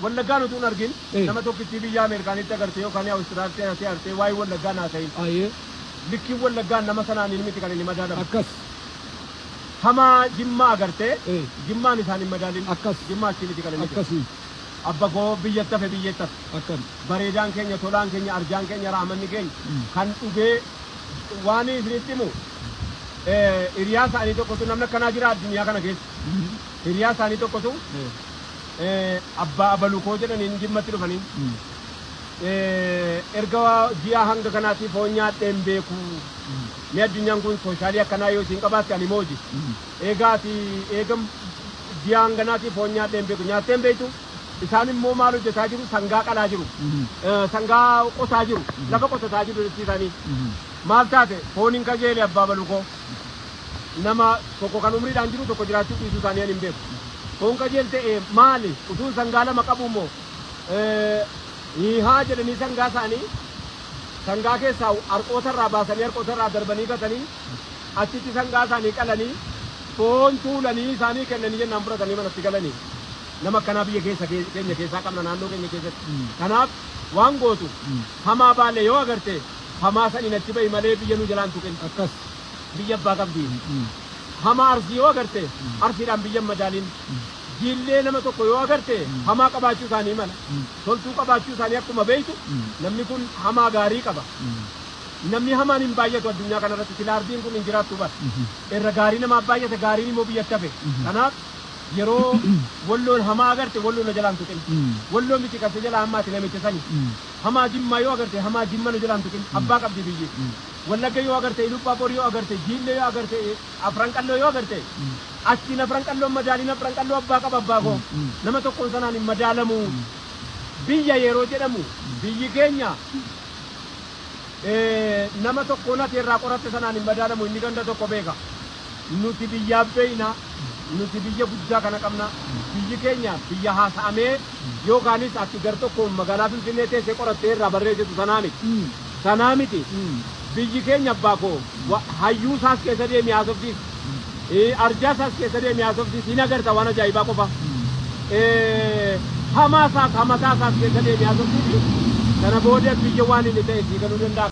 wallaggaan utuun argin nama tokkitti biyya Ameerikaanitti agartee yookaan Awustiraaliyaatti agartee waa'ee wallaggaan haa ta'in. Likkiin wallaggaan nama sanaan inni miti kan inni madaalamu. Akkas. Hamaa Jimmaa agartee Jimmaan isaan hin madaalin. Akkas. Jimmaa achi miti kan inni. Akkasii. Abba koo biyyatti hafe biyyatti hafe. Akkan. Bareedaan keenya tolaan keenya arjaan keenya raamanni keenya kan dhugee waan isinitti himu hiriyaa isaanii tokkotu namni akkanaa jira addunyaa kana keessa. Hiriyaa isaanii tokkotu abbaa abalukoo jedhaniin Jimmatti dhufanii. Erga ji'a hanga kanaatti foon nyaadheen beeku. Ni addunyaan kun soshaalii akkanaa yoo isin qabaatte ani mooji. Eegaati eegam ji'a hanga kanaatti foon nyaadheen beeku nyaatteen beektu. Isaan immoo maal hojjetaa jiru sangaa qalaa jiru. Sangaa qotaa jiru. Lafa qotataa jiru isaanii. Maal taate fooniin kajeele abbaa abalukoo. Nama tokko kan umriidhaan jiru tokko jiraachuu dhiisuu isaanii ani hin beeku. Foon kajeele ta'e maali utuu sangaa lama qabu immoo haa jedhanii sangaa isaanii sangaa keessaa harqootarraa baasanii harqootarraa darbanii gatanii achitti sangaa isaanii qalanii foon tuulanii isaanii kennanii jennaan fudhatanii manatti galanii nama akkanaa biyya keenya keessaa qabna naannoo keenya keessatti. Kanaaf waan gootu hamaa baalee yoo agarte hamaa saniin achi bahi malee biyya nu jalaan tuqin. Akkas biyya abbaa qabdi. Hamaa arsii yoo agarte arsiidhaan biyya madaaliin. Jillee nama tokko yoo agarte hamaa qabaachuu isaanii mala. Toltuu qabaachuu isaanii akkuma beektu namni kun hamaa gaarii qaba. Namni hamaan hin baay'atu addunyaa kanarratti silaardiin kun hin jiraattu bara. Irra gaarii namaaf baay'ate gaariin immoo biyyatti hafe. Kanaaf yeroo walloon hamaa agarte walloon jalaan tuqin. Walloon miti qabse jala hammaati namicha sani. Hamaa Jimmaa yoo agarte hamaa Jimma nu jalaan tuqin abbaa qabdi biyyi. Wallagga yoo agarte Ilubaa Boor yoo agarte Jillee yoo agarte Afran Qalloo yoo agarte achi Afran Qalloo madaalii Afran Qalloo abbaa qaba abbaa koo nama tokkoon sanaan hin madaalamu. Biyya yeroo jedhamu biyyi keenya nama tokkoon ati irraa qoratte sanaan hin madaalamu inni ganda tokko beeka. Nuti biyyaaf beeyna nuti biyya guddaa kana qabna. Biyyi keenya biyya haasa'amee yookaanis ati gar tokkoon magaalaa Finfinnee teessee qorattee irraa barreessitu sanaa miti. Sanaa miti. Biyyi keenya abbaa koo hayyuu isaas keessa deemee haasofsiis. Arjaa isaas keessa deemee haasofsiis hin agarta waan ajaa'ibaa qofa. Hamaa isaas hamataa isaas keessa deemee haasofsiis. Kana booda biyya waan inni ta'e sii galuu danda'a.